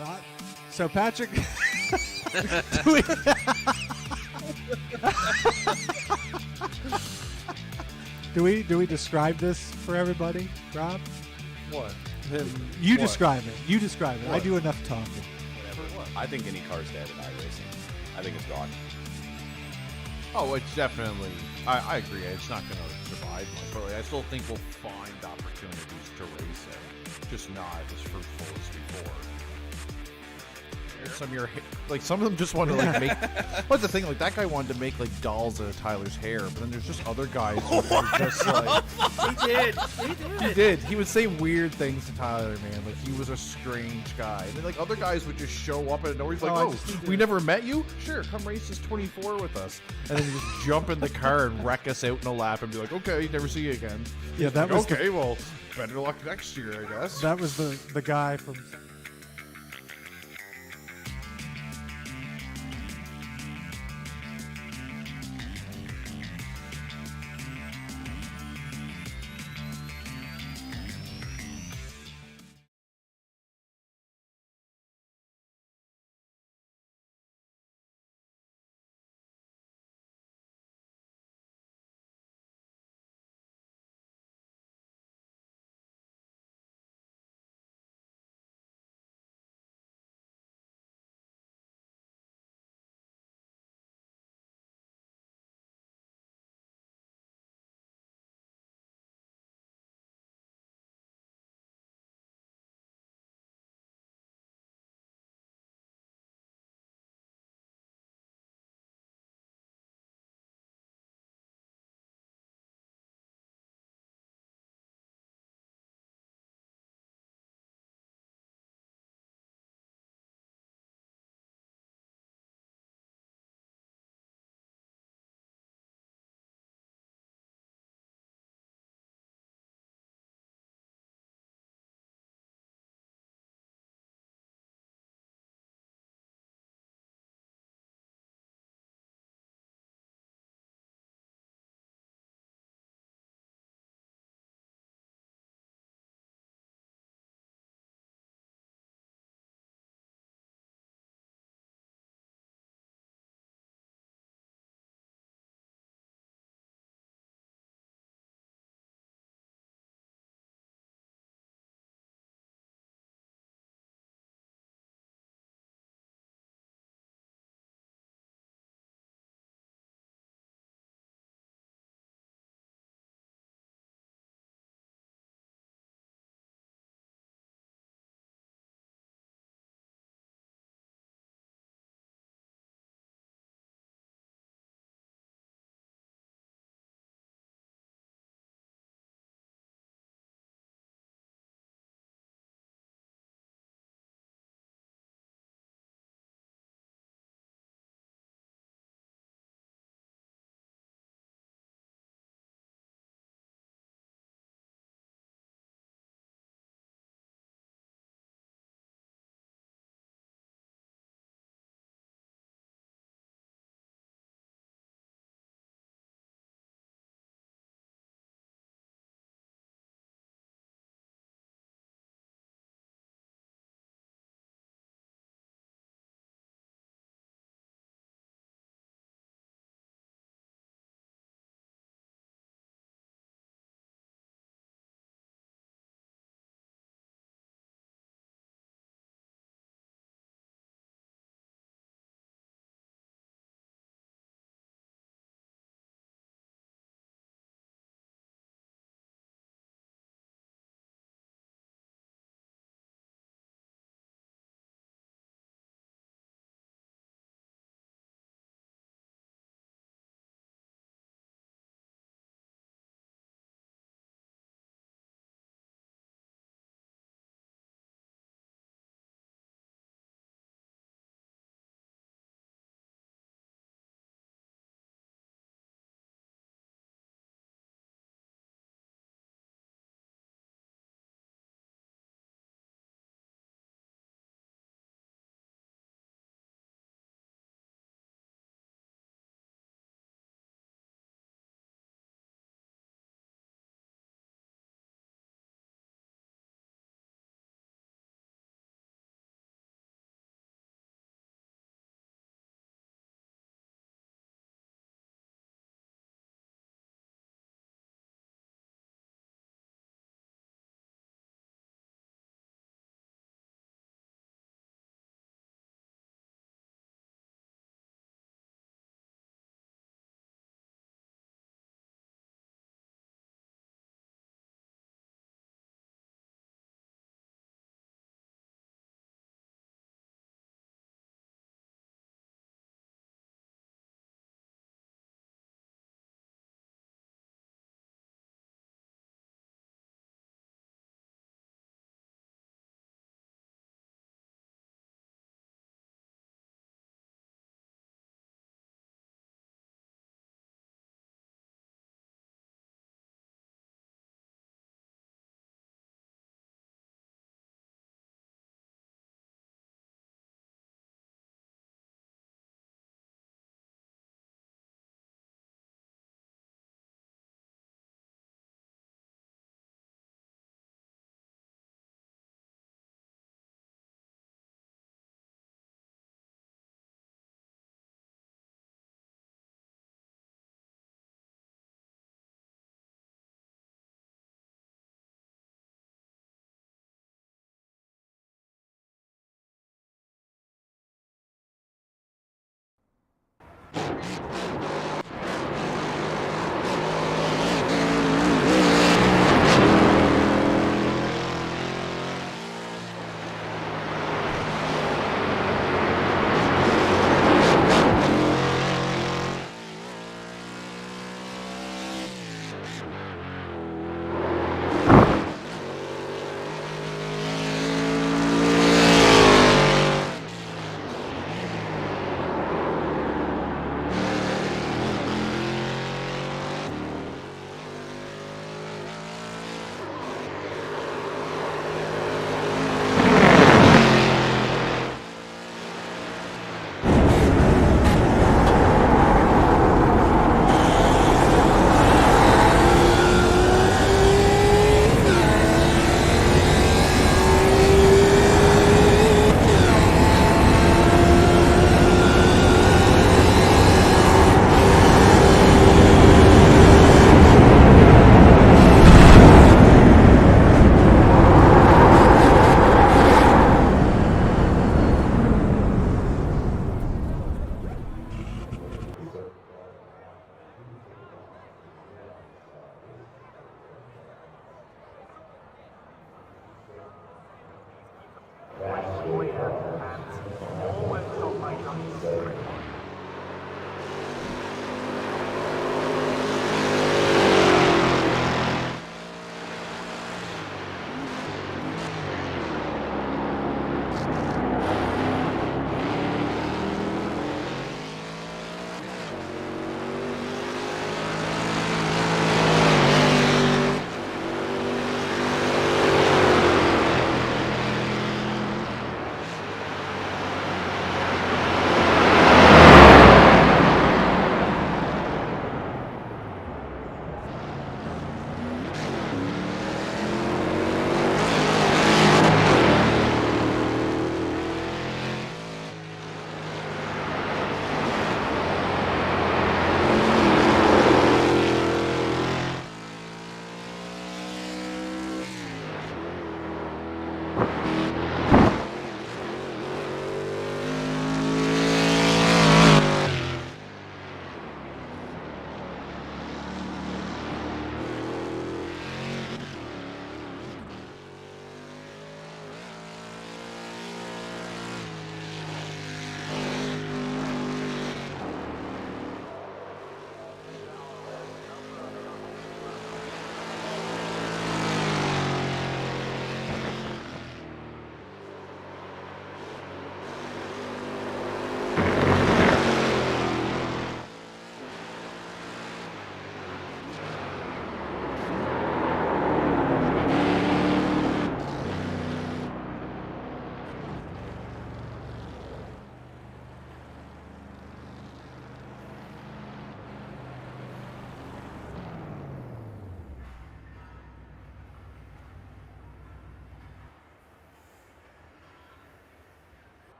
Not. So Patrick, do we describe this for everybody, Rob? What? You describe it. You describe it. What? I do enough talking. Whatever. What? I think any car's dead in iRacing. I think it's gone. Oh, it's definitely. I agree. It's not going to survive much, but I still think we'll find opportunities to race it, just not as fruitful as before. Some of your, like, some of them just want to like make. What's the thing? Like that guy wanted to make like dolls out of Tyler's hair, but then there's just other guys who are just like. He did. He did. He would say weird things to Tyler, man. Like he was a strange guy. And then like other guys would just show up and he's like, "Oh, we never met you? Sure, come race this 24 with us." And then you just jump in the car and wreck us out in a lap and be like, "Okay, never see you again." Yeah, that like, was okay. Well, better luck next year, I guess. That was the guy from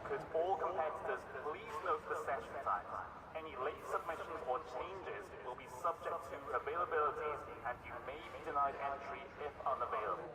Could all competitors please note the session times? Any late submissions or changes will be subject to availabilities, and you may be denied entry if unavailable.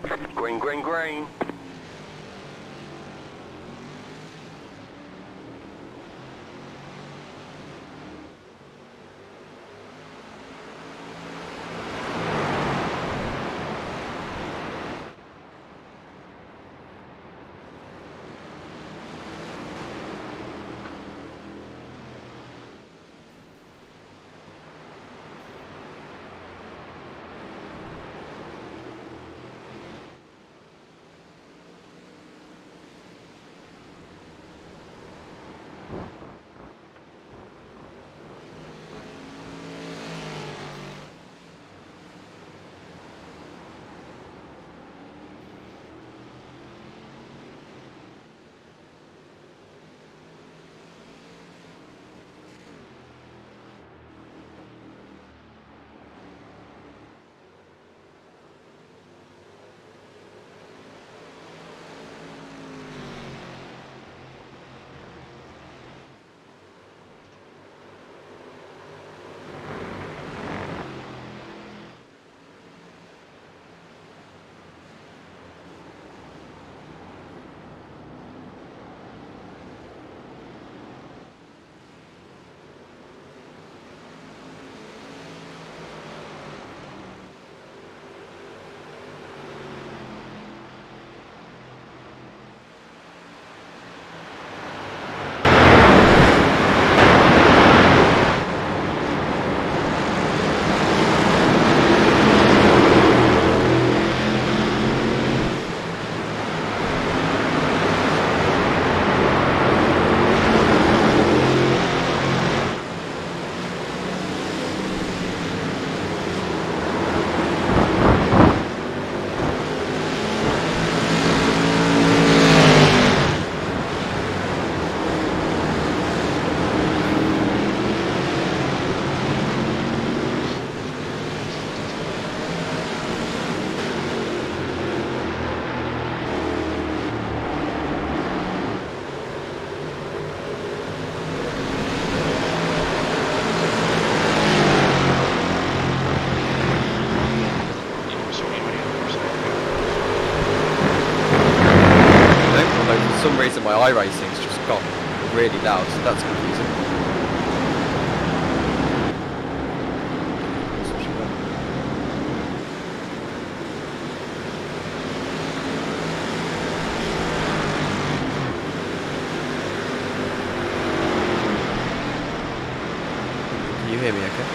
Green, green, green. For some reason my iRacing's just got really loud, so that's confusing. Can you hear me okay?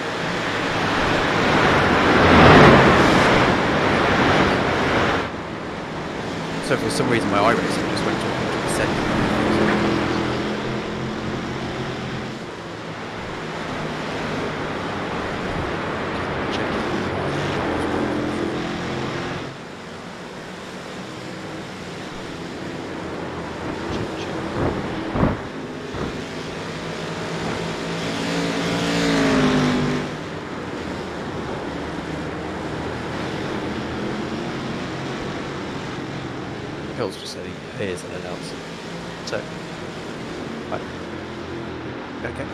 So for some reason my iRacing just went to 100%. Hills just said he hears and announces. So, right. Okay.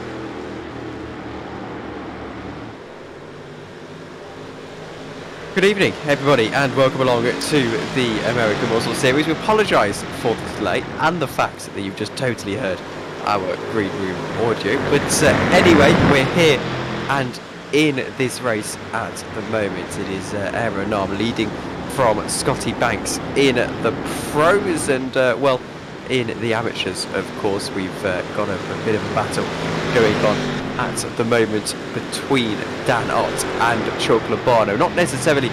Good evening, everybody, and welcome along to the American Muscle Series. We apologise for the delay and the fact that you've just totally heard our green room audio. But anyway, we're here and in this race at the moment. It is Aeronam leading from Scotty Banks in the pros, and well, in the amateurs, of course, we've got a bit of a battle going on at the moment between Dan Ott and Chuck Labano. Not necessarily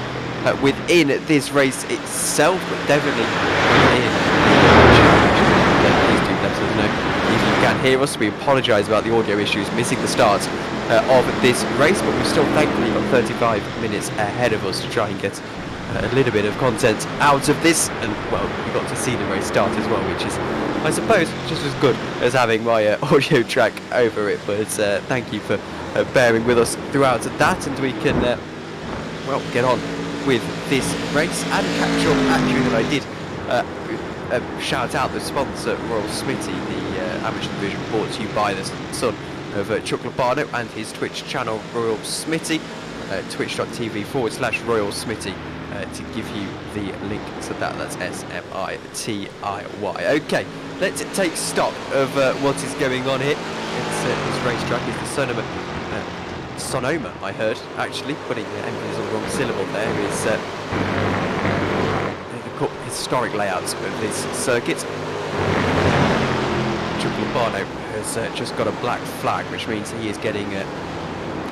within this race itself, but definitely within the please do let us know if you can hear us. We apologise about the audio issues, missing the start of this race, but we've still thankfully got 35 minutes ahead of us to try and get a little bit of content out of this, and well, we got to see the race start as well, which is, I suppose, just as good as having my audio track over it. But thank you for bearing with us throughout that, and we can well, get on with this race and catch up. Actually, that I did shout out the sponsor, Royal Smitiy, the amateur division, brought to you by the son of Chuck Labano and his Twitch channel, Royal Smitiy, twitch.tv/Royal Smitiy to give you the link to that. That's Smitiy. Okay, let's take stock of what is going on here. It's this racetrack is the Sonoma, I heard, actually, putting the emphasis on the wrong syllable there, is the historic layouts of this circuit. Lobano has just got a black flag, which means he is getting a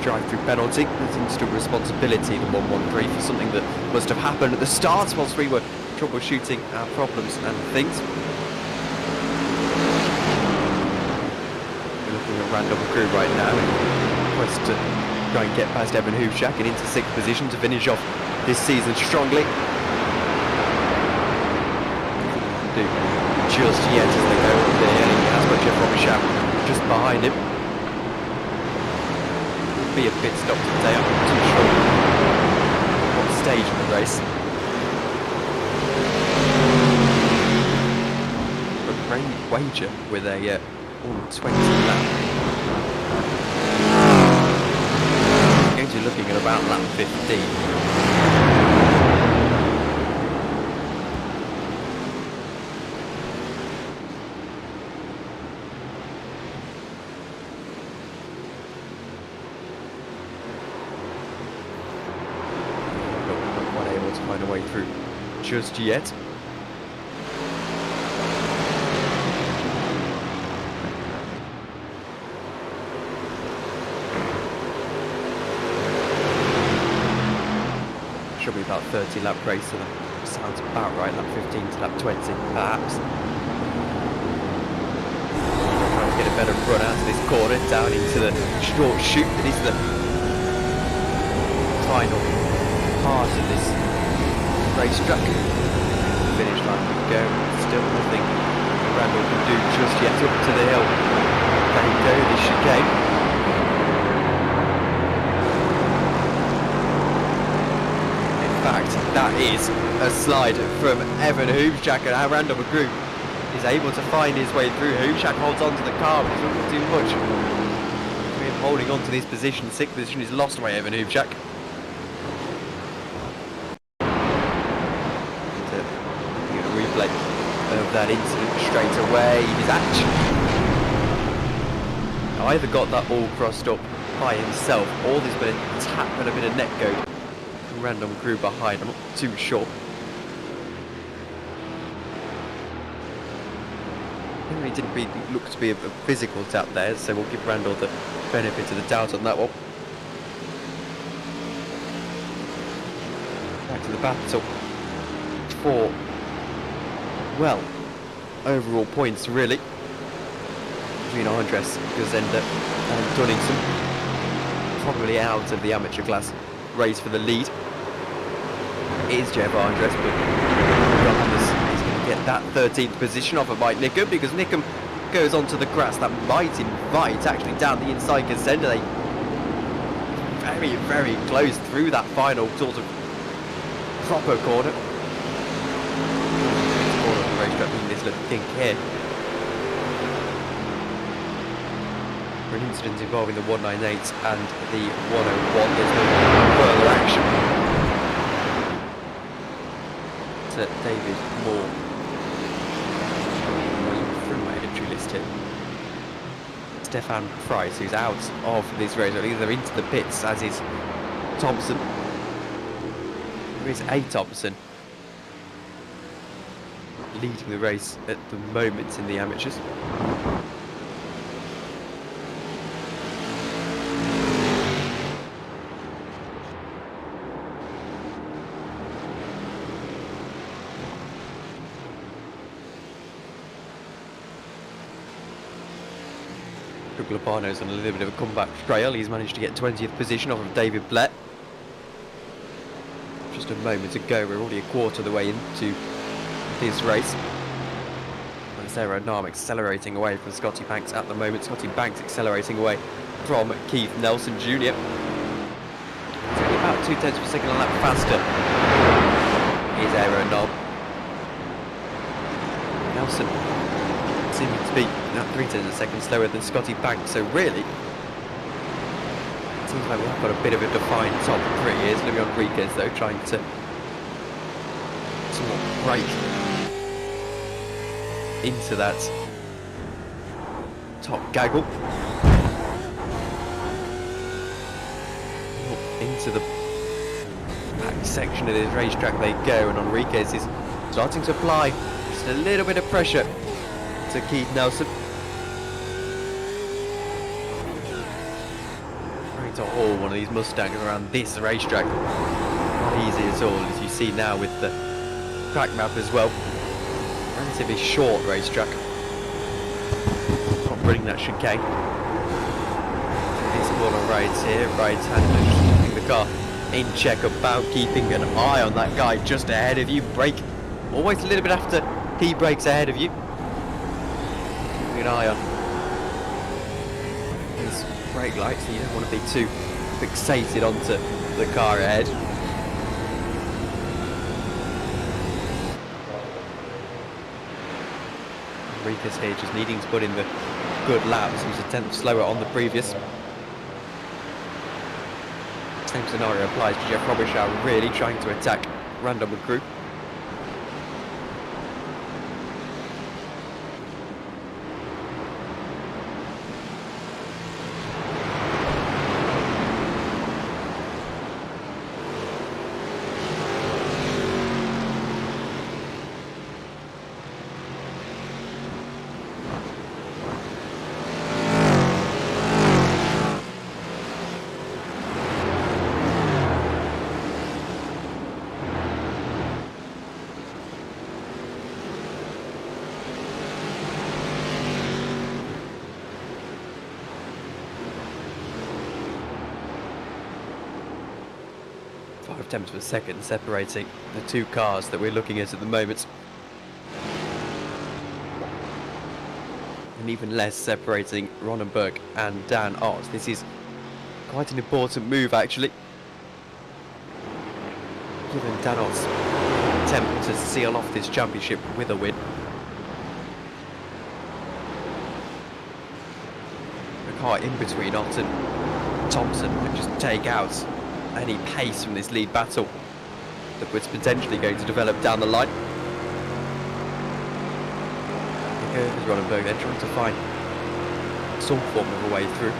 drive-through penalty. That's instant responsibility, the 113, for something that must have happened at the start whilst we were troubleshooting our problems and things. We're looking at random crew right now. Quest to try and get past Evan Hoofschack and into 6th position to finish off this season strongly. Do just yet as they go up there. He has got Jeff Robisham just behind him. Will be a pit stop today, I'm not too sure what stage of the race. But Ray Wager with a 20 lap. Going to be looking at about lap 15. Find a way through just yet. Should be about 30 lap race, so that sounds about right. Lap 15 to lap 20, perhaps. Trying to get a better run out of this corner, down into the short chute that is the final part of this racetrack. Finish line we go, still nothing Randall can do just yet up to the hill. There you go, the chicane. In fact, that is a slide from Evan Hoofschack, and how Randall McGrew is able to find his way through. Hoofschack holds on to the car, but he's not going to do much. We're holding on to this position. 6th position is lost away, Evan Hoofschack. Of that incident straight away. He's actually either got that all crossed up by himself, or there's been a tap and a bit of netcode from random crew behind. I'm not too sure. It didn't look to be a physical tap there, so we'll give Randall the benefit of the doubt on that one. Back to the battle for, well, overall points really between Andres, Gazenda and Dunnington. Probably out of the amateur class race for the lead is Jeff Andres, but regardless, he's going to get that 13th position off of Mike Nickham, because Nickham goes onto the grass. That might invite actually down the inside Gazenda. They very, very close through that final sort of proper corner. This little kink here. For an incident involving the 198 and the 101, there's no further action. To David Moore. Through my entry list here. Stefan Price, who's out of this race. I think they're into the pits, as is Thompson. There is a Thompson leading the race at the moment in the amateurs. Lobano's on a little bit of a comeback trail. He's managed to get 20th position off of David Blett. Just a moment ago, we're already a quarter of the way into his race. And Sarah Nam accelerating away from Scotty Banks at the moment. Scotty Banks accelerating away from Keith Nelson Jr. It's only about 0.2 of a second a lap faster is Aaron Nam. Nelson seeming to be about 0.3 of a second slower than Scotty Banks, so really it seems like we've got a bit of a defined top three. Here's Luis Enriquez though, trying to somewhat break into that top gaggle. Up into the back section of this racetrack they go, and Enriquez is starting to apply just a little bit of pressure to Keith Nelson. Trying to haul one of these Mustangs around this racetrack. Not easy at all, as you see now with the track map as well. Relatively short racetrack. Not running that chicane. These corner rides here, right handed, just keeping the car in check, about keeping an eye on that guy just ahead of you. Brake always a little bit after he brakes ahead of you. Keeping an eye on his brake lights, so you don't want to be too fixated onto the car ahead. Enriquez here just needing to put in the good laps. He was a tenth slower on the previous. Same scenario applies to Jeff Robichaux, really trying to attack Randall McGrew. Tenths of a second separating the two cars that we're looking at the moment, and even less separating Ronenberg and Dan Ott. This is quite an important move, actually, given Dan Ott's attempt to seal off this championship with a win. The car in between Ott and Thompson would just take out any pace from this lead battle that was potentially going to develop down the line. Here's Ronenberg then trying to find some form of a way through.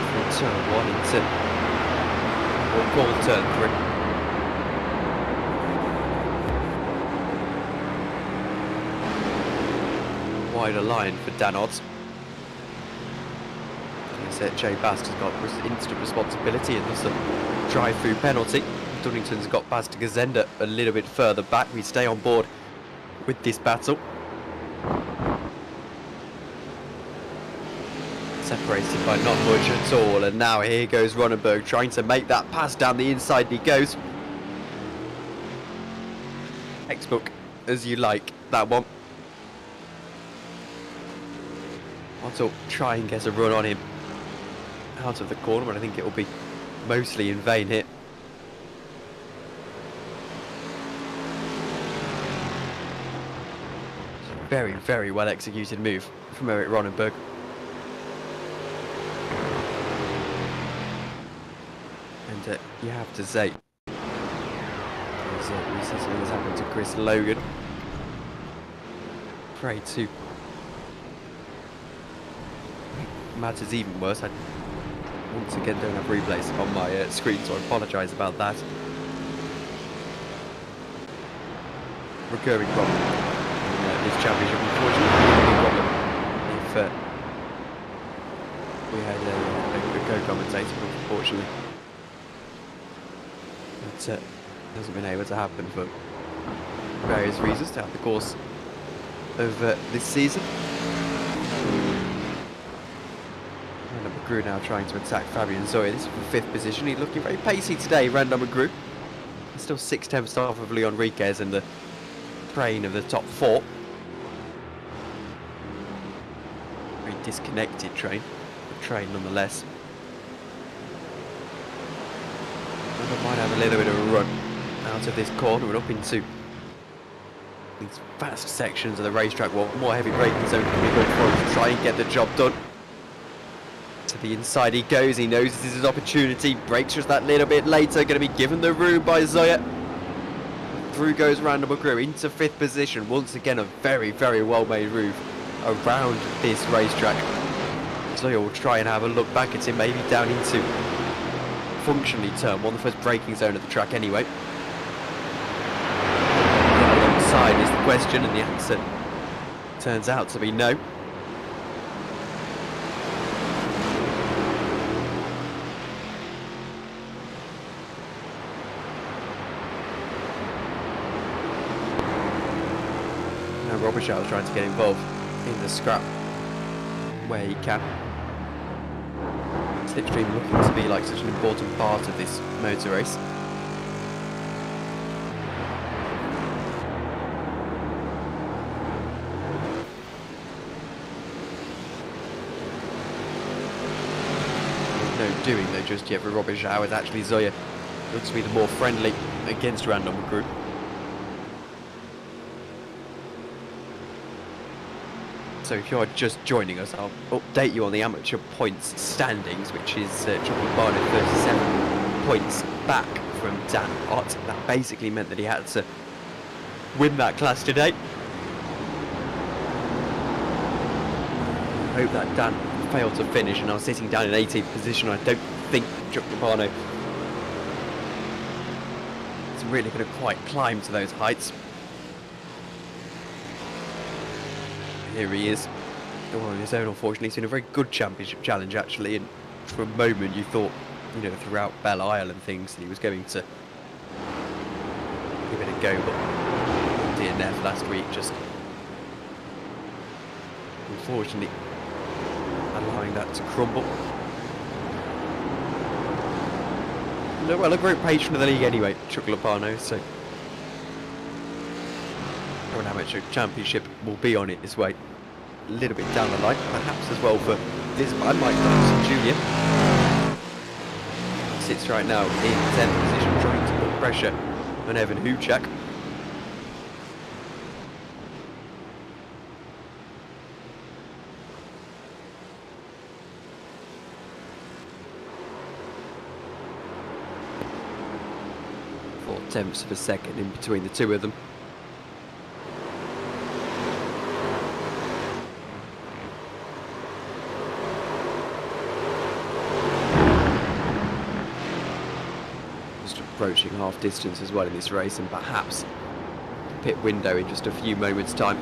From turn 1 into what we'll call turn 3. Wider line for Dan Ott. Jay Bast has got instant responsibility and there's a drive-through penalty. Dunnington's got Bast to Gazenda a little bit further back. We stay on board with this battle. Separated by not much at all, and now here goes Ronenberg trying to make that pass down the inside. He goes. Textbook, as you like, that one. I'll try and get a run on him out of the corner, but I think it will be mostly in vain here. Very, very well executed move from Eric Ronenberg. And you have to say, recently has happened to Chris Logan. Pray to matters even worse. I once again don't have replays on my screen, so I apologise about that. Recurring problem in this championship, unfortunately. If we had a co-commentator, unfortunately. It hasn't been able to happen for various reasons throughout the course of this season. McGrew now trying to attack Fabian Zoe. This is from 5th position. He's looking very pacey today, Randall McGrew. He's still 6/10 off of Leon Enriquez in the train of the top 4. Very disconnected train, but train nonetheless. We might have a little bit of a run out of this corner and up into these fast sections of the racetrack. Well, more heavy braking zone can be good for us to try and get the job done. To the inside he goes, he knows this is his opportunity, brakes just that little bit later, going to be given the room by Zoya. Through goes Randall McGrew into 5th position, once again a very, very well made move around this racetrack. Zoya will try and have a look back at him, maybe down into functionally turn 1, the first braking zone of the track anyway. Alongside is the question, and the answer turns out to be no. Robichaux's trying to get involved in the scrap where he can. Slipstream looking to be like such an important part of this motor race. There's no doing though just yet for Robichaux, as actually Zoya looks to be the more friendly against Randall McGrew. So if you're just joining us, I'll update you on the amateur points standings, which is Chocolate Barnett 37 points back from Dan Ott. That basically meant that he had to win that class today. I hope that Dan failed to finish and now sitting down in 18th position. I don't think Chocolate Barnett is really going to quite climb to those heights. Here he is, all on his own. Unfortunately, he's in a very good championship challenge actually, and for a moment you thought, you know, throughout Belle Isle and things, that he was going to give it a go, but DNF last week just unfortunately allowing that to crumble. No, well, a great patron of the league anyway, Chuck Lopano, so an amateur championship will be on its way a little bit down the line, perhaps as well for this man, Mike Thompson Jr. Sits right now in 10th position, trying to put pressure on Evan Huchak. Four tenths of a second in between the two of them. Approaching half distance as well in this race, and perhaps pit window in just a few moments time.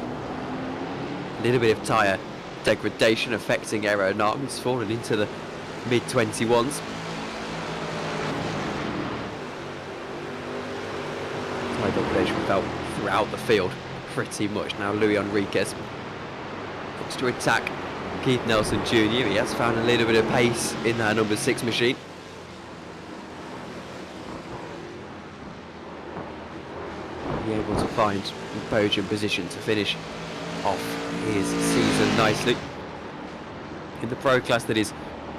A little bit of tyre degradation affecting aerodynamics. He's fallen into the mid-21s. Tyre degradation felt throughout the field pretty much. Now Luis Enriquez looks to attack Keith Nelson Jr. He has found a little bit of pace in that number 6 machine. Able to find a podium position to finish off his season nicely in the pro class that is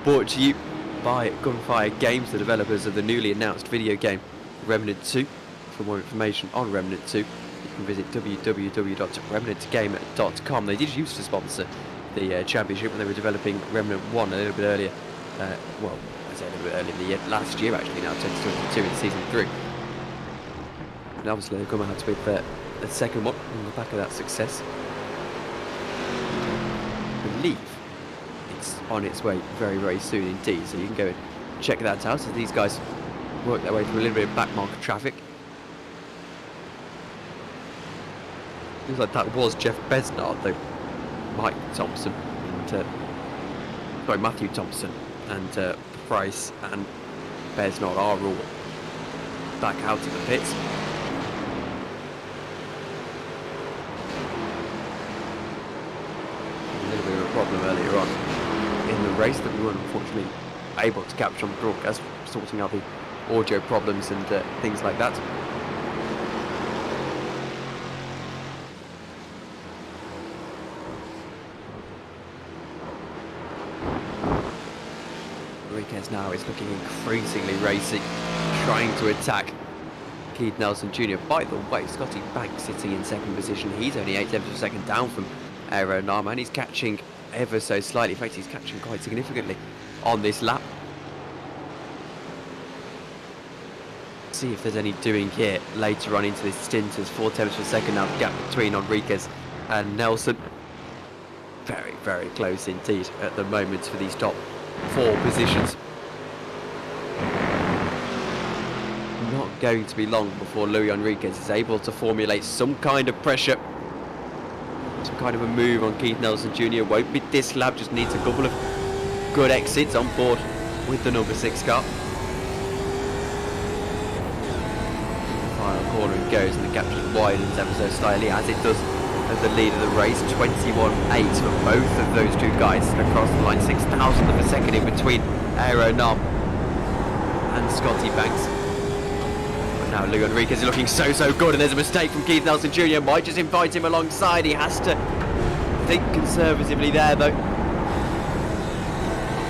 brought to you by Gunfire Games, the developers of the newly announced video game Remnant 2. For more information on Remnant 2, you can visit www.remnantgame.com. They did used to sponsor the championship when they were developing Remnant 1 a little bit earlier. Well, I say a little bit earlier in the year, last year actually, now 2022 in season 3. And obviously they've come out with the second one on the back of that success. I believe it's on its way very, very soon indeed, so you can go and check that out as these guys work their way through a little bit of backmarket traffic. Looks like that was Jeff Besnard though. Mike Thompson and Matthew Thompson and Price and Besnard are all back out of the pits. Problem earlier on in the race that we weren't unfortunately able to capture on the broadcast, sorting out the audio problems and things like that. Enriquez now is looking increasingly racy, trying to attack Keith Nelson Jr. By the way, Scotty Banks sitting in 2nd position. He's only 8 tenths of a second down from Aeronama, and he's catching ever so slightly. In fact, he's catching quite significantly on this lap. See if there's any doing here later on into this stint as 4 tenths per second now, the gap between Enriquez and Nelson. Very, very close indeed at the moment for these top 4 positions. Not going to be long before Luis Enriquez is able to formulate some kind of pressure, some kind of a move on Keith Nelson Jr. Won't be this lap, just needs a couple of good exits on board with the number 6 car. Final corner it goes, and the gap just widens ever so slightly as it does at the lead of the race. 21.8 for both of those two guys across the line, 6,000 of a second in between Aeronam and Scotty Banks. But now Luis Enriquez is looking so good, and there's a mistake from Keith Nelson Jr. Might just invite him alongside. He has to think conservatively there though.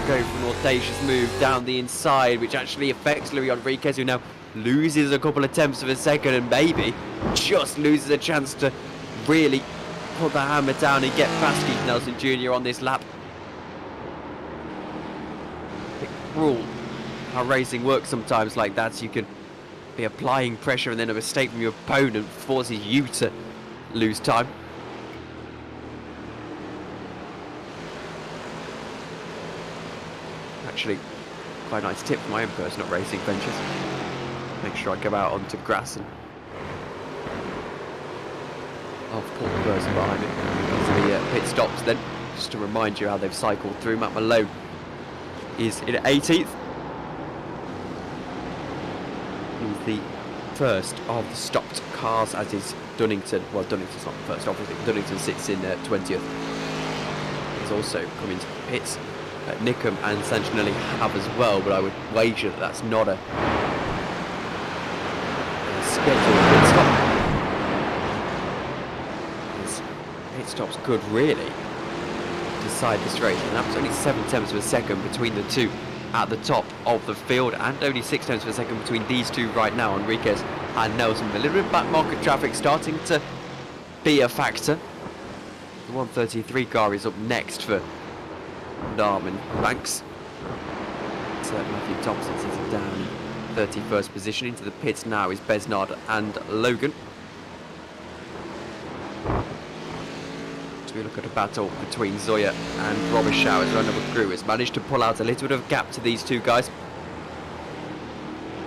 Go for an audacious move down the inside, which actually affects Luis Enriquez, who now loses a couple of tenths of a second and maybe just loses a chance to really put the hammer down and get past Keith Nelson Jr. on this lap. It's cruel how racing works sometimes like that. You can be applying pressure and then a mistake from your opponent forces you to lose time. Actually, quite a nice tip for my own personal racing ventures. Make sure I go out onto grass and I'll pull the person behind me into the pit stops then, just to remind you how they've cycled through. Matt Malone is in 18th. He's the first of the stopped cars, as is Dunnington. Well, Dunnington's not the first, obviously. Dunnington sits in 20th. He's also come into the pits. Nickham and Santinelli have as well, but I would wager that that's not a scheduled pit stop. His pit stops could really decide this race, and that was only 7 tenths of a second between the two at the top of the field, and only 6 tenths of a second between these two right now, Enriquez and Nelson. A little bit of back market traffic starting to be a factor. The 133 car is up next for Darm and Banks. So Matthew Thompson sitting down in 31st position. Into the pits now is Besnard and Logan. So we look at a battle between Zoya and Robichaux as Runner Crew has managed to pull out a little bit of gap to these two guys.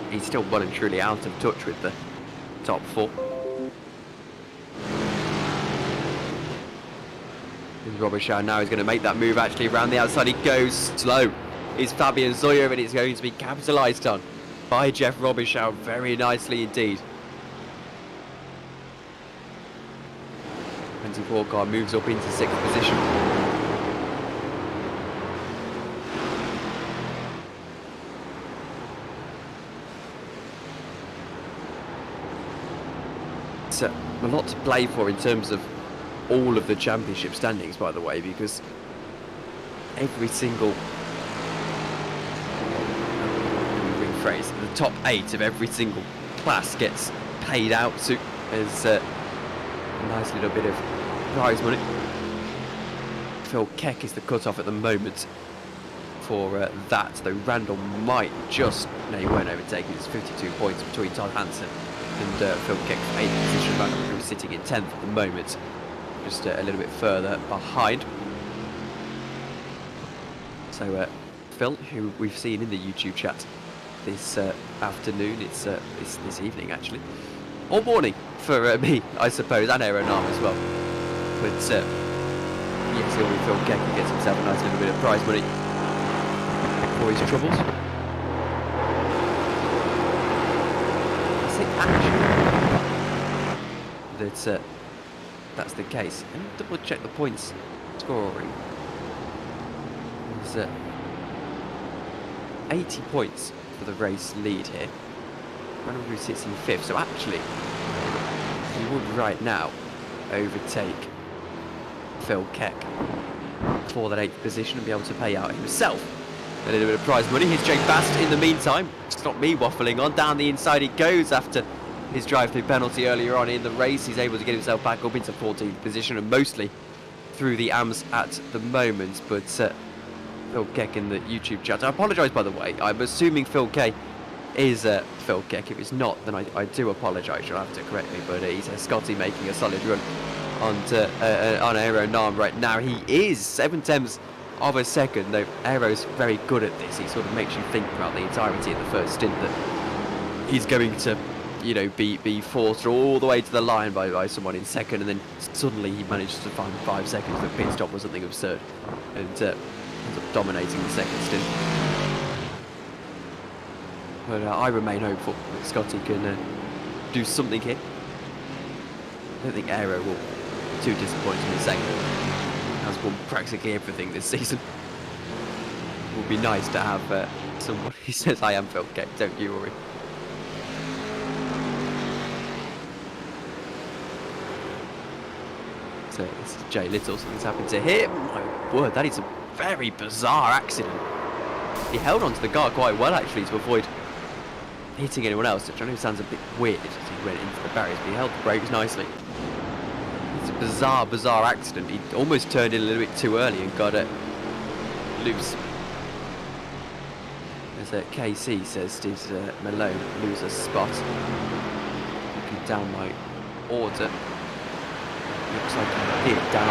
He's still well and truly out of touch with the top 4. Robichaux now is going to make that move actually around the outside. He goes slow. It's Fabian Zoya, and it's going to be capitalised on by Jeff Robichaux very nicely indeed. 24 car moves up into 6th position. It's a lot to play for in terms of all of the championship standings, by the way, because every single rephrase, the top 8 of every single class gets paid out to as a nice little bit of prize money. Phil Keck is the cut-off at the moment for that, though Randall might just, no, he won't overtake it. It's 52 points between Todd Hansen and Phil Keck's 8th position. Randall Crew sitting in 10th at the moment, just a little bit further behind. So Phil, who we've seen in the YouTube chat this afternoon, it's this evening actually, or morning for me, I suppose, and Aeronam as well. But yes, he'll be Phil Keck, who gets himself a nice little bit of prize money for his troubles. I think actually that's the case. And double check the points scoring. There's 80 points for the race lead here. Randall Crew sits in 5th, so actually he would right now overtake Phil Keck for that 8th position and be able to pay out himself a little bit of prize money. Here's Jake Bast in the meantime. It's not me waffling on. Down the inside he goes after his drive-through penalty earlier on in the race. He's able to get himself back up into 14th position, and mostly through the AMS at the moment. But Phil Keck in the YouTube chat. I apologise, by the way. I'm assuming Phil K is Phil Keck. If it's not, then I do apologise. You'll have to correct me. But he's Scotty making a solid run on Aero Nam right now. He is 7/10 of a second, though Aero's very good at this. He sort of makes you think throughout the entirety of the first stint that he's going to, you know, be forced all the way to the line by someone in second, and then suddenly he manages to find 5 seconds of pit stop or something absurd, and ends up dominating the second stint. But I remain hopeful that Scotty can do something here. I don't think Aero will be too disappointed in second. Has won practically everything this season. It would be nice to have someone who says, I am Phil Keck, don't you worry. So this is Jay Little, something's happened to him. My word, that is a very bizarre accident. He held onto the guard quite well actually to avoid hitting anyone else, which I know sounds a bit weird as he went into the barriers, but he held the brakes nicely. It's a bizarre accident. He almost turned in a little bit too early and got it loose. As KC says, did Malone lose a spot? Looking down my order. Looks like he did down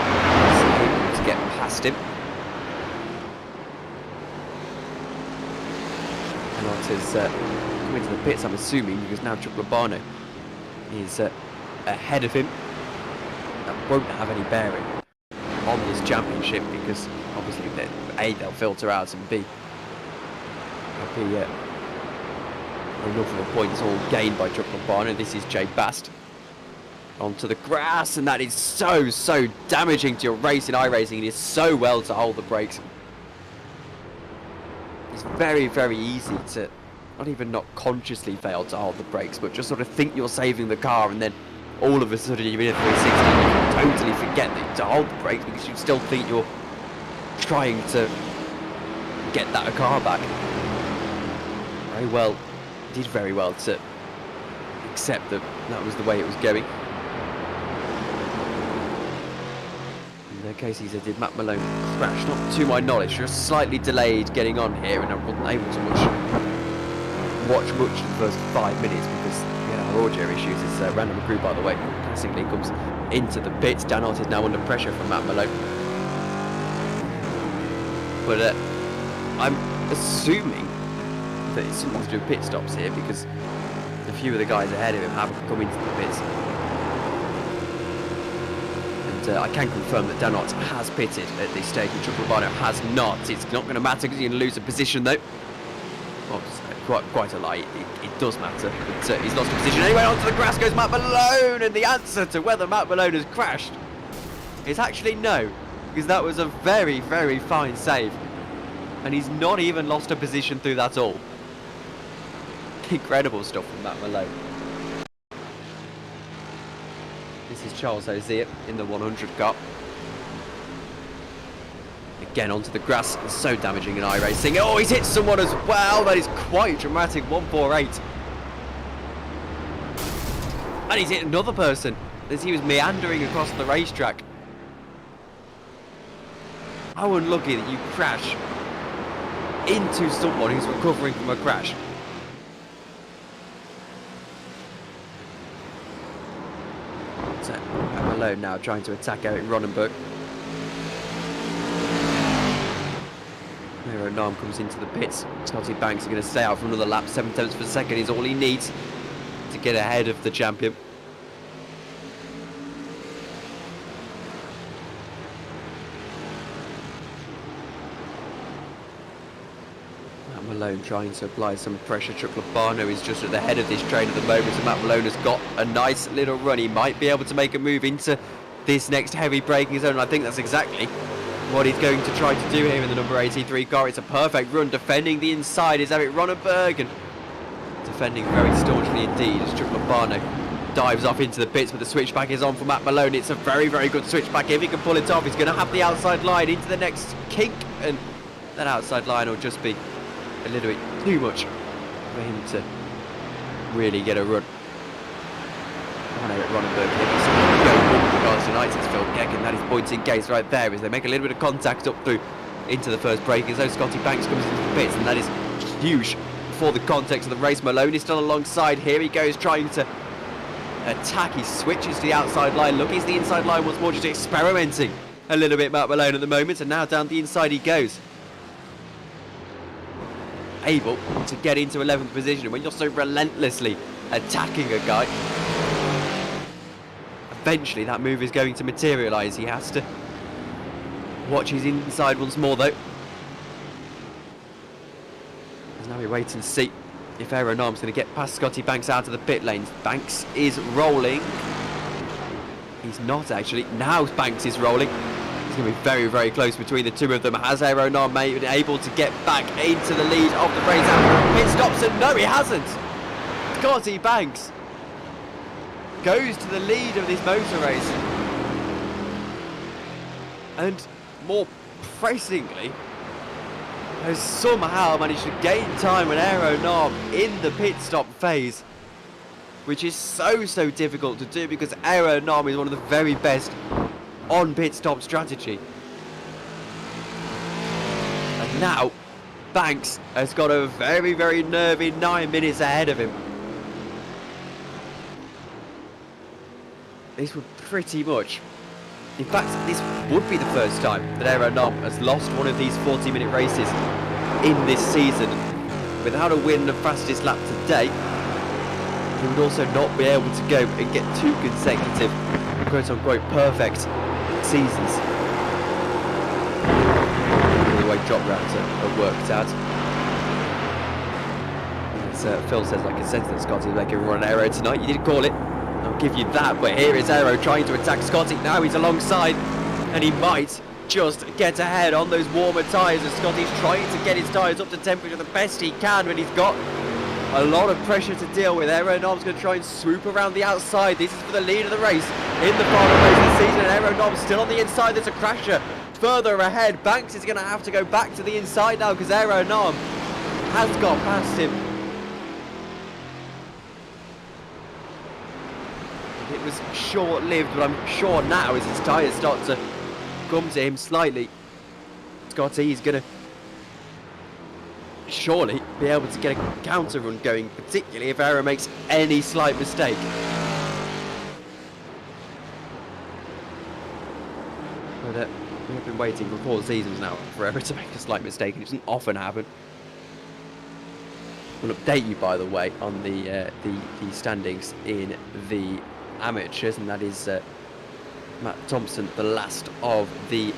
able to get past him. And Otter's coming to the pits, I'm assuming, because now Chuck Labano is ahead of him. That won't have any bearing on this championship because obviously A, they'll filter out, and B, there'll be enough of the points all gained by Chuck Labano. This is Jay Bast onto the grass, and that is so damaging to your racing. iRacing, it is so well to hold the brakes. It's very easy to not even not consciously fail to hold the brakes, but just sort of think you're saving the car, and then all of a sudden you're in a 360 and you totally forget that to hold the brakes because you still think you're trying to get that car back. Did very well to accept that that was the way it was going. In their case, he said, did Matt Malone crash? Not to my knowledge, just slightly delayed getting on here, and I wasn't able to watch much in the first 5 minutes because we had our audio issues. It's Random Crew, by the way, classically comes into the pits. Dan Ott is now under pressure from Matt Malone. But I'm assuming that it's something to do with pit stops here because a few of the guys ahead of him haven't come into the pits. And I can confirm that Dan Ott has pitted at this stage and Chuck Labano has not. It's not going to matter because you're going to lose a position though. Well, quite a lie. It does matter. But he's lost a position. Anyway, onto the grass goes Matt Malone, and the answer to whether Matt Malone has crashed is actually no, because that was a very fine save. And he's not even lost a position through that all. Incredible stuff from Matt Malone. This is Charles Ozier in the 100 car. Again onto the grass, so damaging in iRacing. Oh, he's hit someone as well. That is quite dramatic. 148. And he's hit another person as he was meandering across the racetrack. How unlucky that you crash into someone who's recovering from a crash. So, I'm alone now trying to attack Eric Ronenberg. Aero Nam comes into the pits. Scotty Banks is going to stay out for another lap. 7/10 per second is all he needs to get ahead of the champion. Matt Malone trying to apply some pressure. Chuck Labano is just at the head of this train at the moment, and Matt Malone has got a nice little run. He might be able to make a move into this next heavy braking zone, and I think that's exactly what he's going to try to do here in the number 83 car. It's a perfect run. Defending the inside is Eric Ronenberg, and defending very staunchly indeed as Chuck Labano dives off into the pits, but the switchback is on for Matt Malone. It's a very good switchback. If he can pull it off, he's going to have the outside line into the next kink, and that outside line will just be a little bit too much for him to really get a run. On Eric Ronenberg here. Regards tonight, it's Phil Keck, and that is pointing case right there as they make a little bit of contact up through into the first break as though Scotty Banks comes into the pits, and that is huge for the context of the race. Malone is still alongside. Here he goes, trying to attack. He switches to the outside line. Look, he's the inside line once more, just experimenting a little bit, Matt Malone, at the moment, and now down the inside he goes. Able to get into 11th position, and when you're so relentlessly attacking a guy, eventually that move is going to materialise. He has to watch his inside once more, though. As now we wait and see if Aaron Arm's going to get past Scotty Banks out of the pit lanes. Banks is rolling. He's not actually. Now Banks is rolling. It's going to be very, very close between the two of them. Has Aaron Arm been able to get back into the lead of the race after pit stops? And no, he hasn't. Scotty Banks goes to the lead of this motor race, and more pressingly has somehow managed to gain time with Aaron Arm in the pit stop phase, which is so difficult to do because Aaron Arm is one of the very best on pit stop strategy. And now Banks has got a very nervy 9 minutes ahead of him. This would pretty much, in fact, this would be the first time that Aaron Arm has lost one of these 40-minute races in this season. Without a win the fastest lap today, he would also not be able to go and get 2 consecutive, quote-unquote, perfect seasons. The way drop rounds are worked out. As Phil says, I can sense that Scotty is making a run at Aero tonight. You didn't call it. I'll give you that, but here is Aero trying to attack Scotty. Now he's alongside, and he might just get ahead on those warmer tyres as Scotty's trying to get his tyres up to temperature the best he can when he's got a lot of pressure to deal with. Aaron Arm's going to try and swoop around the outside. This is for the lead of the race in the final race of the season, and Aaron Arm's still on the inside. There's a crasher further ahead. Banks is going to have to go back to the inside now because Aaron Arm has got past him. It was short-lived, but I'm sure now as his tyres start to come to him slightly, Scotty is going to surely be able to get a counter run going, particularly if Aaron makes any slight mistake. But we have been waiting for 4 seasons now for Aaron to make a slight mistake, and it doesn't often happen. We'll update you, by the way, on the standings in the amateurs, and that is Matt Thompson, the last of the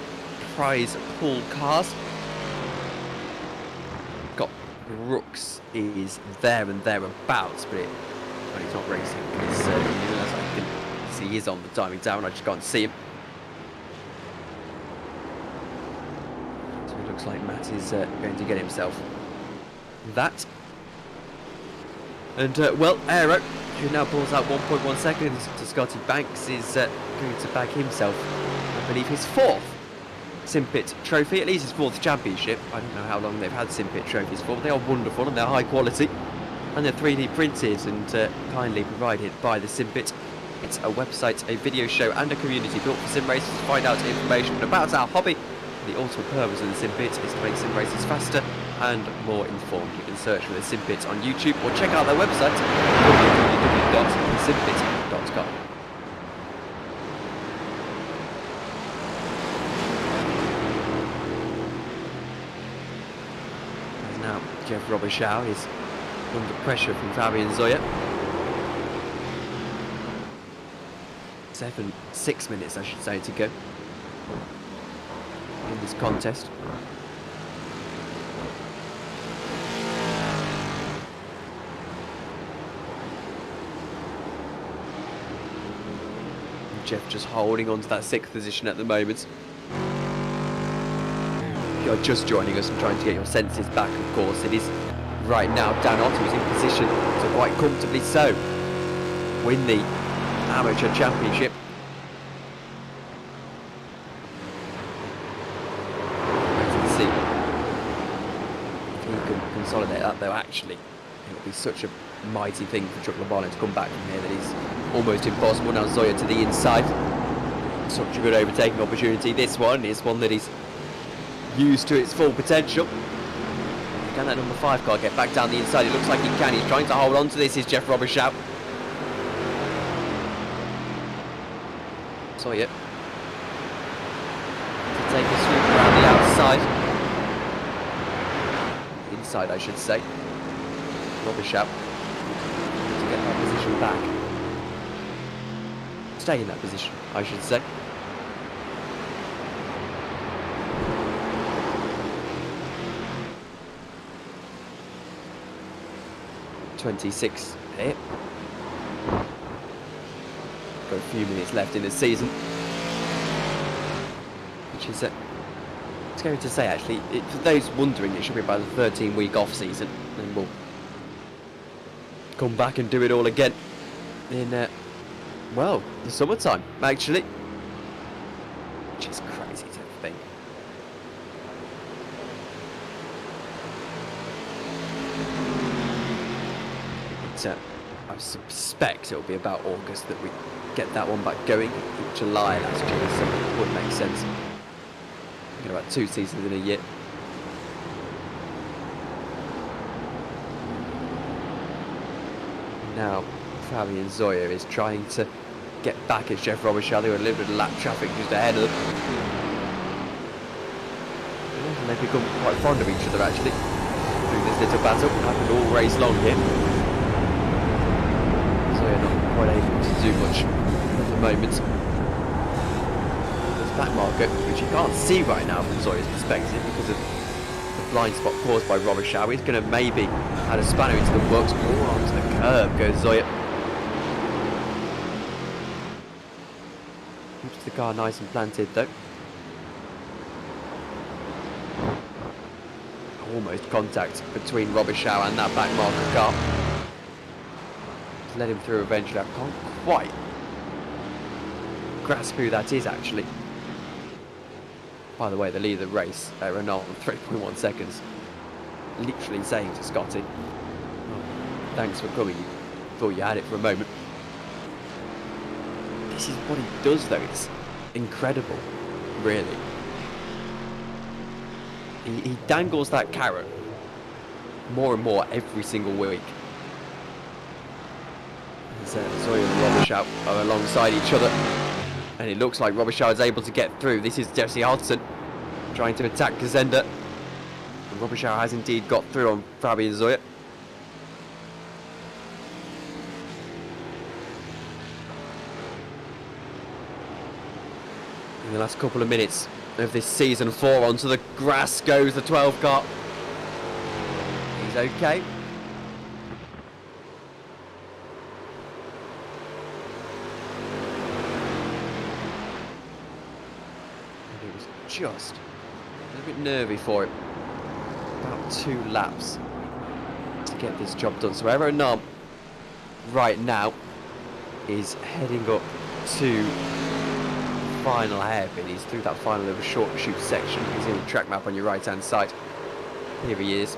prize pool cars. Got Brooks is there and thereabouts, but he's not racing. As I can see, he is on the timing tower, I just can't see him. So it looks like Matt is going to get himself that. And well, Aero, who now pulls out 1.1 seconds to Scotty Banks, is going to bag himself, I believe, his 4th Simpit trophy, at least his 4th championship. I don't know how long they've had Simpit trophies for, but they are wonderful and they're high quality. And they're 3D printed and kindly provided by the Simpit. It's a website, a video show and a community built for sim racers to find out information about our hobby. The ultimate purpose of the Simpit is to make sim racers faster and more informed. You can search for the Simpit on YouTube or check out their website, www.simpit.com. And now Jeff Robichaux is under pressure from Fabian Zoya. 6 minutes, I should say, to go in this contest. Jeff just holding on to that 6th position at the moment. If you're just joining us and trying to get your senses back, of course, it is right now Dan Ott who's in position to quite comfortably so win the amateur championship. Let's see if he can consolidate that, though. Actually, it would be such a mighty thing for Chuck Labarne to come back from here that is almost impossible. Now Zoya to the inside. Such a good overtaking opportunity. This one is one that he's used to its full potential. Can that number 5 car get back down the inside? It looks like he can. He's trying to hold on to this. Is Jeff Robichaux. Saw it. To take a sweep around the outside. Inside, I should say. Robichaux. To get that position back. Stay in that position, I should say. '26 here. Got a few minutes left in the season, which is it's going to say actually. For those wondering, it should be about a 13-week off season, and we'll come back and do it all again in well, the summertime actually, which is crazy to think. I suspect it'll be about August that we get that one back going. I think July last year, so it would make sense. We've got about 2 seasons in a year. Now, Fabian Zoya is trying to get back at Jeff Robichaux, who had a little bit of lap traffic just ahead of them. And they've become quite fond of each other actually. Through this little battle, happened all race long here. Not able to do much at the moment. This back marker, which you can't see right now from Zoya's perspective because of the blind spot caused by Robichaux, he's going to maybe add a spanner into the works. Onto the curb goes Zoya. Keeps the car nice and planted though. Almost contact between Robichaux and that back marker car. Let him through eventually. I can't quite grasp who that is actually. By the way, the lead of the race, Renault, 3.1 seconds. Literally saying to Scotty, oh, thanks for coming. Thought you had it for a moment. This is what he does though. It's incredible, really. He dangles that carrot more and more every single week. Zoya and Robichaux are alongside each other, and it looks like Robichaux is able to get through. This is Jesse Hodgson trying to attack Gazenda, and Robichaux has indeed got through on Fabian Zoya. In the last couple of minutes of this season 4, onto the grass goes the 12 car. He's okay. Just a little bit nervy for it. About 2 laps to get this job done. So Aeronam right now is heading up to the final hairpin. He's through that final little short shoot section. He's in the track map on your right hand side. Here he is.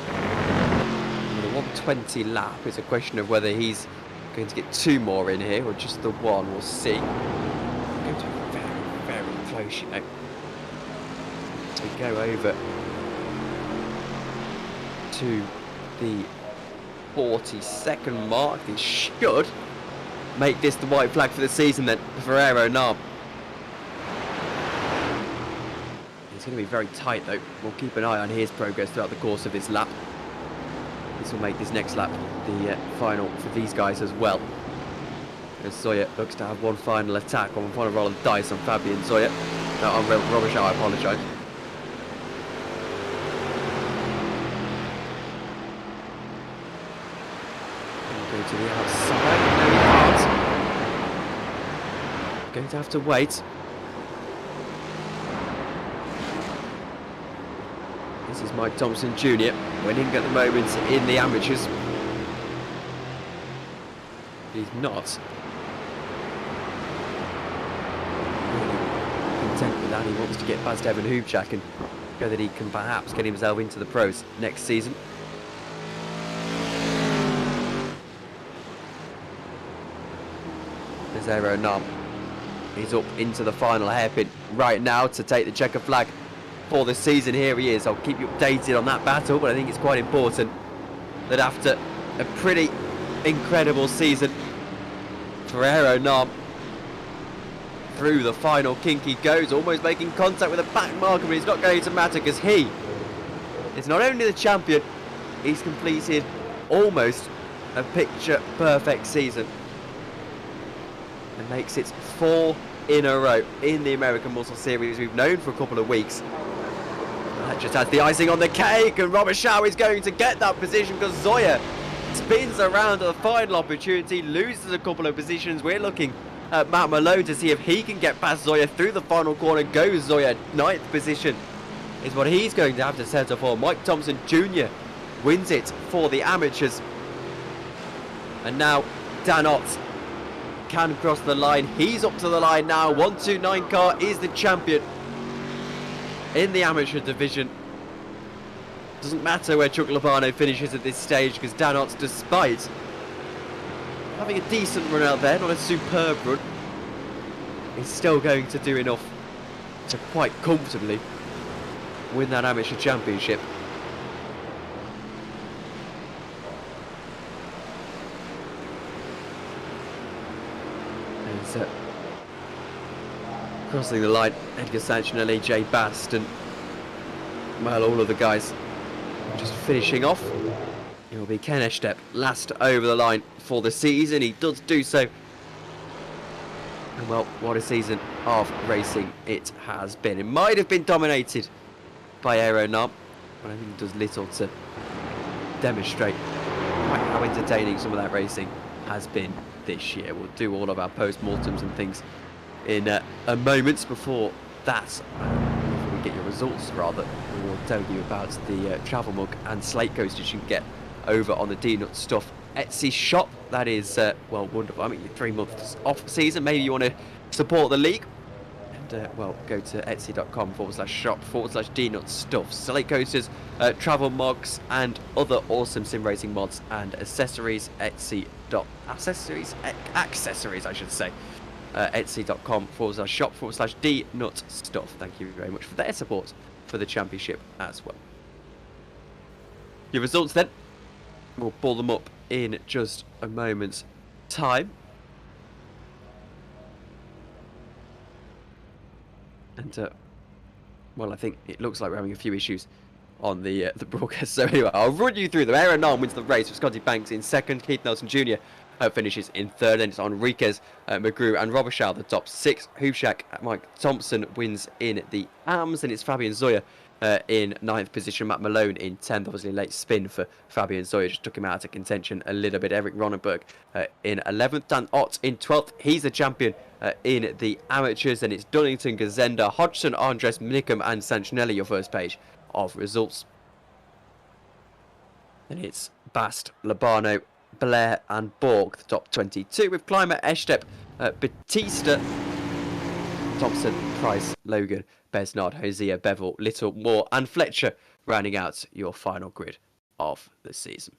And the 120 lap is a question of whether he's going to get 2 more in here or just the 1. We'll see. It's going to be very, very close, you know. We go over to the 40-second mark. He should make this the white flag for the season then for Aeronam. It's going to be very tight though. We'll keep an eye on his progress throughout the course of this lap. This will make this next lap the final for these guys as well. As Zoya looks to have one final attack, one final roll of the dice on Fabian Zoya. No, on Robichaux, I apologise. To the outside, no he can't. Going to have to wait. This is Mike Thompson Jr. winning at the moment in the amateurs. He's not really content with that. He wants to get past Evan Hubchak and go that he can perhaps get himself into the pros next season. Aeronam is up into the final hairpin right now to take the checker flag for the season. Here he is. I'll keep you updated on that battle, but I think it's quite important that after a pretty incredible season for Aero Nam, through the final kink he goes, almost making contact with a back marker, but it's not going to matter because he is not only the champion, he's completed almost a picture perfect season and makes it 4 in a row in the American Muscle Series we've known for a couple of weeks. That just adds the icing on the cake, and Robert Shaw is going to get that position because Zoya spins around to the final opportunity, loses a couple of positions. We're looking at Matt Malone to see if he can get past Zoya through the final corner. Goes Zoya, 9th position is what he's going to have to settle for. Mike Thompson Jr. wins it for the amateurs. And now Dan Ott can cross the line. He's up to the line now. 129 car is the champion in the amateur division. Doesn't matter where Chuck Labano finishes at this stage because Dan Ott, despite having a decent run out there, not a superb run, is still going to do enough to quite comfortably win that amateur championship. And crossing the line, Edgar Sanchinelli, Jay Bast, and well, all of the guys just finishing off. It will be Ken Estep last over the line for the season. He does do so. And well, what a season of racing it has been. It might have been dominated by Aero Nam, but I think it does little to demonstrate quite how entertaining some of that racing has been this year. We'll do all of our post-mortems and things in a moment. Before that, before we get your results rather, we will tell you about the travel mug and slate coasters you can get over on the D-Nut Stuff Etsy shop. That is, well, wonderful. I mean, 3 months off season. Maybe you want to support the league. And, well, go to etsy.com/shop/D-Nut Stuff. Slate coasters, travel mugs, and other awesome sim racing mods and accessories. Accessories, I should say. Etsy.com/shop/D-Nut Stuff. Thank you very much for their support for the championship as well. Your results then. We'll pull them up in just a moment's time. And, well, I think it looks like we're having a few issues on the broadcast. So anyway, I'll run you through them. Aero Nam wins the race with Scotty Banks in second. Keith Nelson Jr. Finishes in third. And it's Enriquez, McGrew and Robershall the top 6. Hubschak, Mike Thompson wins in the AMS. And it's Fabian Zoya in 9th position. Matt Malone in 10th. Obviously, late spin for Fabian Zoya. Just took him out of contention a little bit. Eric Ronenberg in 11th. Dan Ott in 12th. He's the champion in the amateurs. And it's Dunnington, Gazenda, Hodgson, Andres, Nickham and Sanchinelli, your first page of results. And it's Bast, Labano, Blair and Borg, the top 22, with Climber, Estep, Batista, Thompson, Price, Logan, Besnard, Hosea, Bevel, Little, Moore and Fletcher rounding out your final grid of the season.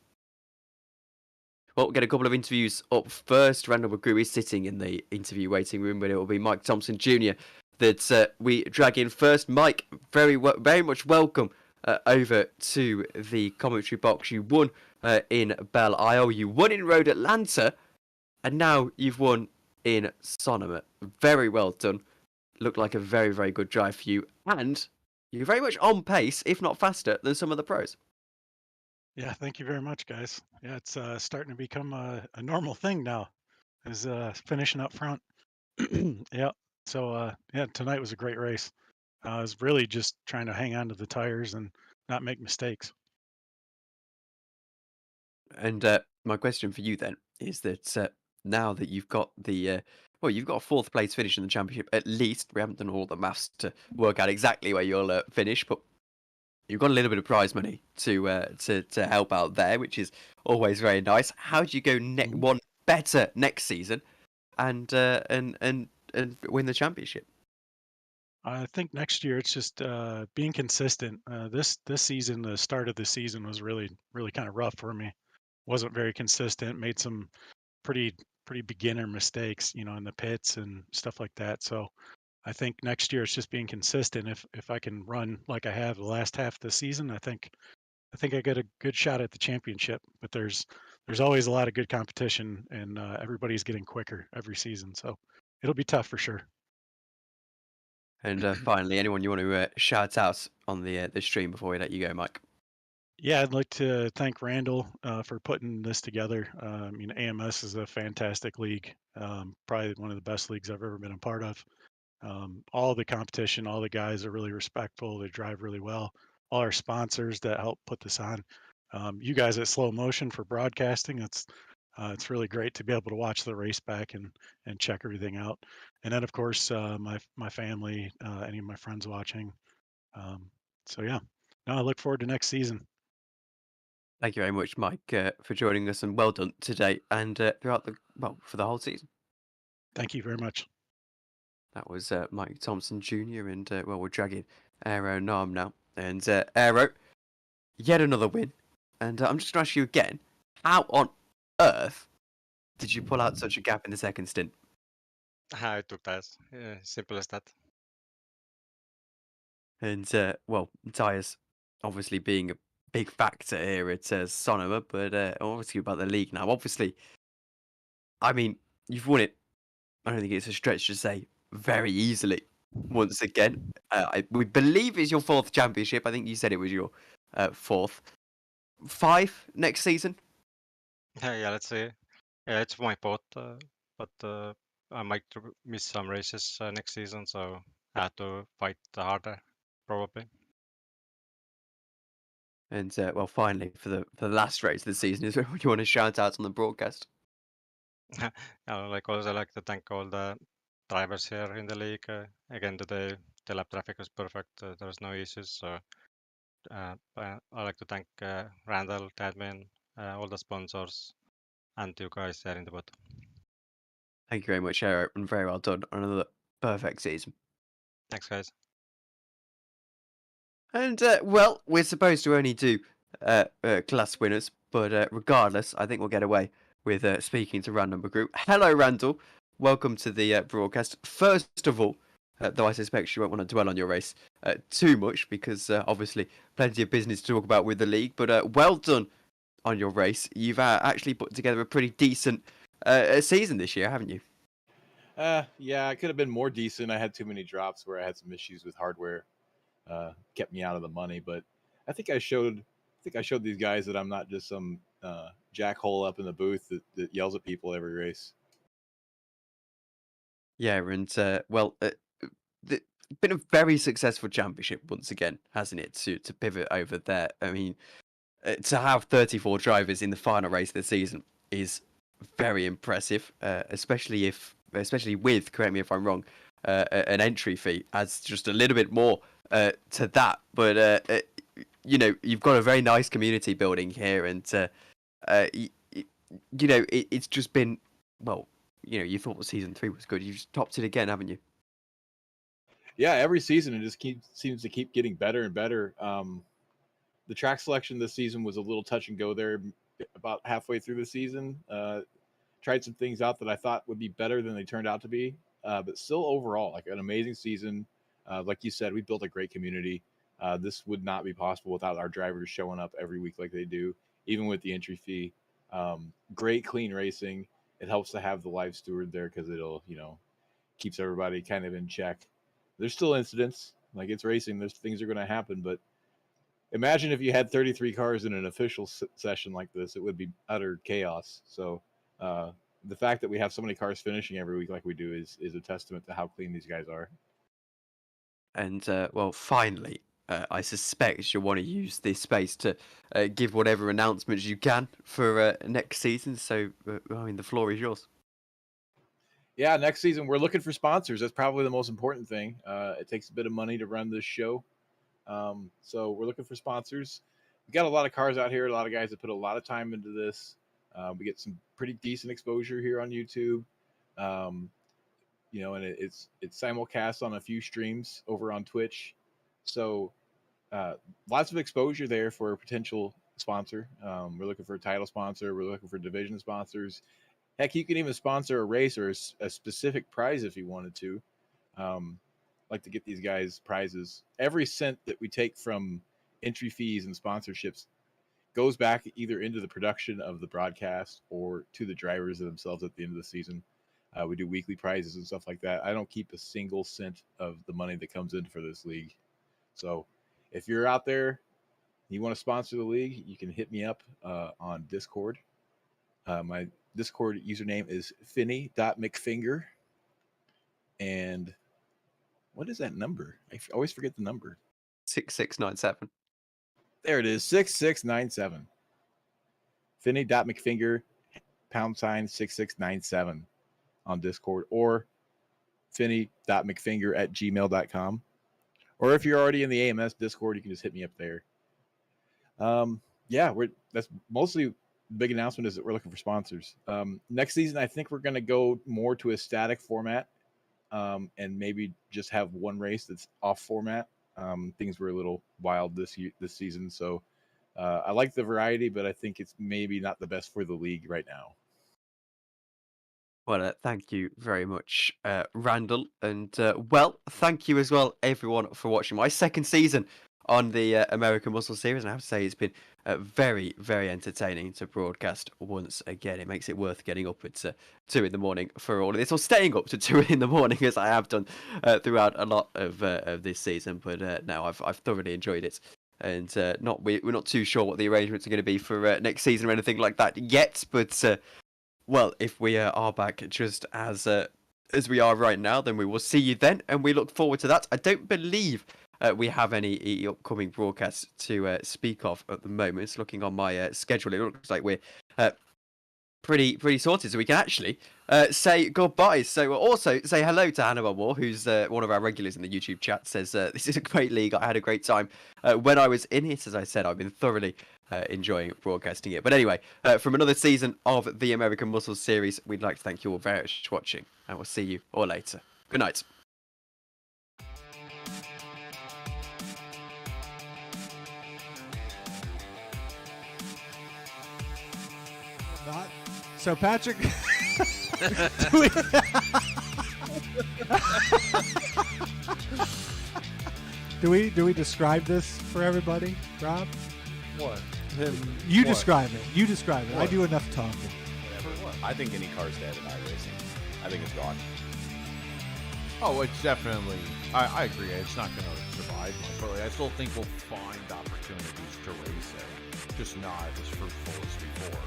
Well, we'll get a couple of interviews up first. Randall McGrew is sitting in the interview waiting room, but it will be Mike Thompson Jr. that we drag in first. Mike, very much welcome over to the commentary box. You won in Belle Isle, you won in Road Atlanta, and now you've won in Sonoma. Very well done. Looked like a very, very good drive for you, and you're very much on pace, if not faster, than some of the pros. Yeah, thank you very much, guys. Yeah, it's starting to become a normal thing now, is finishing up front. Yeah, so yeah, tonight was a great race. I was really just trying to hang on to the tires and not make mistakes. And my question for you then is that now that you've got the well, you've got a 4th place finish in the championship at least. We haven't done all the maths to work out exactly where you'll finish, but you've got a little bit of prize money to help out there, which is always very nice. How do you go one better next season and win the championship? I think next year it's just being consistent. This season, the start of the season was really kind of rough for me. Wasn't very consistent. Made some pretty beginner mistakes, in the pits and stuff like that. So I think next year it's just being consistent. If I can run like I have the last half of the season, I think I get a good shot at the championship. But there's always a lot of good competition, and everybody's getting quicker every season, so it'll be tough for sure. And finally, anyone you want to shout out on the stream before we let you go, Mike? Yeah, I'd like to thank Randall for putting this together. I mean, AMS is a fantastic league, probably one of the best leagues I've ever been a part of. All the competition, all the guys are really respectful. They drive really well. All our sponsors that help put this on. You guys at Slow Motion for broadcasting. It's really great to be able to watch the race back and check everything out. And then of course my family, any of my friends watching. So yeah, no, I look forward to next season. Thank you very much, Mike, for joining us, and well done today and throughout for the whole season. Thank you very much. That was Mike Thompson Jr. and we're dragging Aero Nam now, and Aero, yet another win. And I'm just going to ask you again, how on earth did you pull out such a gap in the second stint? I took that. Simple as that. And tyres obviously being a big factor here at Sonoma, but obviously about the league now. Obviously, I mean, you've won it. I don't think it's a stretch to say very easily. Once again, we believe it's your 4th championship. I think you said it was your 4th. 5 next season? Yeah, let's see. Yeah, it's my pot, but I might miss some races next season, so I have to fight harder, probably. And finally, for the last race of the season, is there anyone you want to shout out on the broadcast? Also like to thank all the drivers here in the league. Again, today the lap traffic was perfect. There was no issues. So I like to thank Randall, the admin, all the sponsors, and you guys there in the bottom. Thank you very much, Eric, and very well done on another perfect season. Thanks, guys. And we're supposed to only do class winners, but regardless, I think we'll get away with speaking to Randall McGrew. Hello, Randall. Welcome to the broadcast. First of all, though I suspect you won't want to dwell on your race too much because obviously plenty of business to talk about with the league, but well done on your race. You've actually put together a pretty decent season this year, haven't you? Yeah, it could have been more decent. I had too many drops where I had some issues with hardware. Kept me out of the money, but I think I showed these guys that I'm not just some jackhole up in the booth that yells at people every race. Yeah, and been a very successful championship once again, hasn't it? To pivot over there, I mean, to have 34 drivers in the final race of the season is very impressive, especially with, correct me if I'm wrong, an entry fee adds just a little bit more to that. But you've got a very nice community building here, and it's just been you thought season 3 was good. You've just topped it again, haven't you? Yeah, every season it just seems to keep getting better and better. The track selection this season was a little touch and go there about halfway through the season. Tried some things out that I thought would be better than they turned out to be, but still overall like an amazing season. Like you said, we built a great community. This would not be possible without our drivers showing up every week like they do, even with the entry fee. Great clean racing. It helps to have the live steward there because it'll keeps everybody kind of in check. There's still incidents, like it's racing. There's things are going to happen, but imagine if you had 33 cars in an official session like this, it would be utter chaos. So the fact that we have so many cars finishing every week like we do is a testament to how clean these guys are. And finally, I suspect you'll want to use this space to give whatever announcements you can for next season. So, the floor is yours. Yeah, next season we're looking for sponsors. That's probably the most important thing. It takes a bit of money to run this show. So we're looking for sponsors. We got a lot of cars out here, a lot of guys that put a lot of time into this. We get some pretty decent exposure here on YouTube. And it's simulcast on a few streams over on Twitch. So lots of exposure there for a potential sponsor. We're looking for a title sponsor. We're looking for division sponsors. Heck, you can even sponsor a race or a specific prize if you wanted to. like to get these guys prizes. Every cent that we take from entry fees and sponsorships goes back either into the production of the broadcast or to the drivers themselves at the end of the season. We do weekly prizes and stuff like that. I don't keep a single cent of the money that comes in for this league. So if you're out there, you want to sponsor the league, you can hit me up on Discord. My Discord username is finny.mcfinger. And what is that number? I always forget the number. 6697. There it is, 6697. Finny.mcfinger, #6697 on Discord, or finny.mcfinger@gmail.com. Or if you're already in the AMS Discord, you can just hit me up there. Yeah, that's mostly the big announcement is that we're looking for sponsors. Next season, I think we're going to go more to a static format, and maybe just have one race that's off format. Things were a little wild this season, so I like the variety, but I think it's maybe not the best for the league right now. Well, thank you very much, Randall, and well, thank you as well, everyone, for watching my second season on the American Muscle Series, and I have to say it's been very, very entertaining to broadcast once again. It makes it worth getting up at 2 in the morning for all of this, or staying up to 2 in the morning, as I have done throughout a lot of this season. But no, I've thoroughly enjoyed it, and we're not too sure what the arrangements are going to be for next season or anything like that yet. But well, if we are back just as we are right now, then we will see you then, and we look forward to that. I don't believe we have any upcoming broadcasts to speak of at the moment. It's looking on my schedule. It looks like we're pretty sorted, so we can actually say goodbye. So we'll also say hello to Hannibal Moore, who's one of our regulars in the YouTube chat. Says this is a great league. I had a great time when I was in it. As I said, I've been thoroughly enjoying broadcasting it. But anyway, from another season of the American Muscle Series, we'd like to thank you all very much for watching, and we'll see you all later. Good night. So Patrick, do we describe this for everybody, Rob? What? You describe it. You describe it. I do enough talking. I think any car's dead in iRacing. I think it's gone. Oh, it's definitely. I agree. It's not going to survive much, but I still think we'll find opportunities to race it, just not as fruitful as before.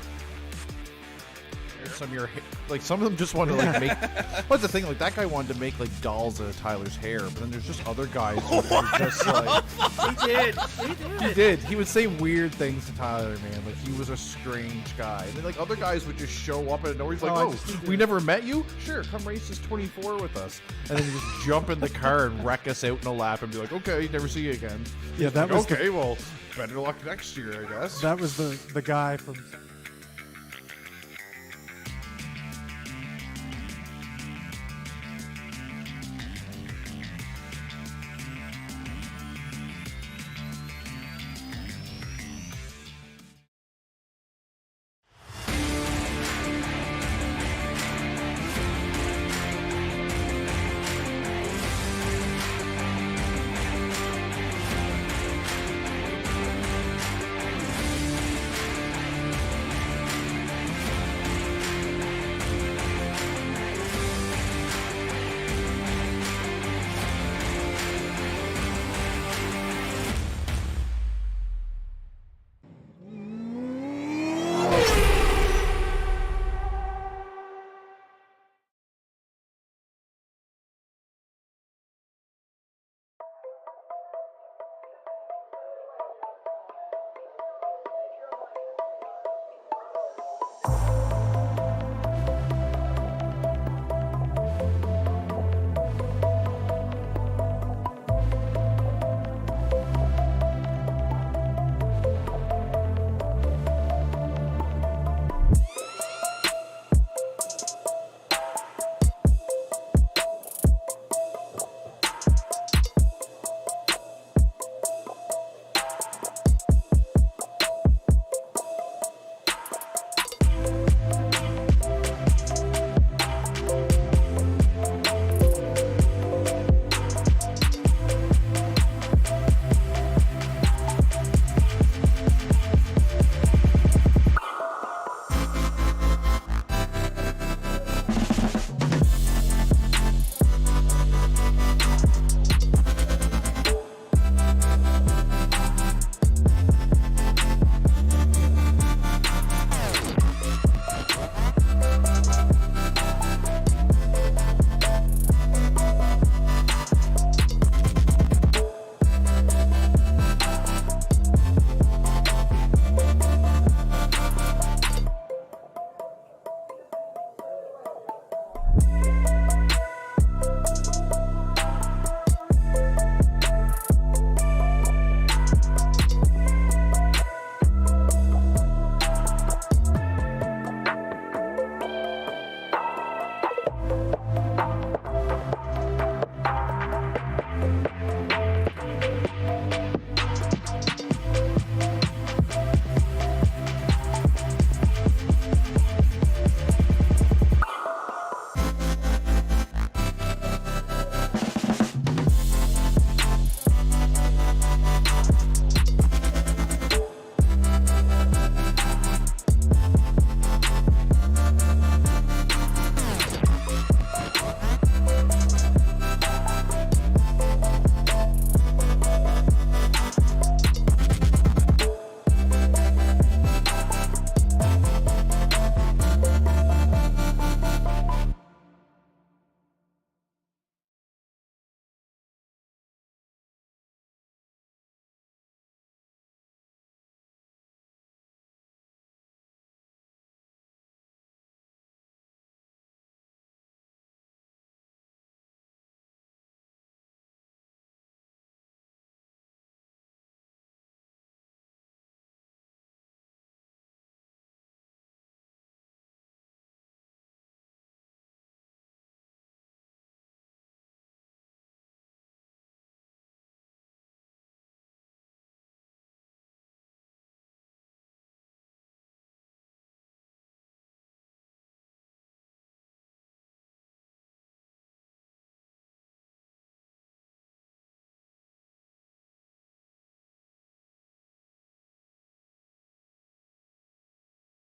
Some of them just want to make. What's the thing? Like that guy wanted to make like dolls out of Tyler's hair, but then there's just other guys who are just like. He did. He would say weird things to Tyler, man. Like he was a strange guy. And then like other guys would just show up and he's like, "Oh, we never met you? Sure, come race this 24 with us." And then you just jump in the car and wreck us out in a lap and be like, "Okay, never see you again." Yeah, that like, was okay. Well, better luck next year, I guess. That was the guy from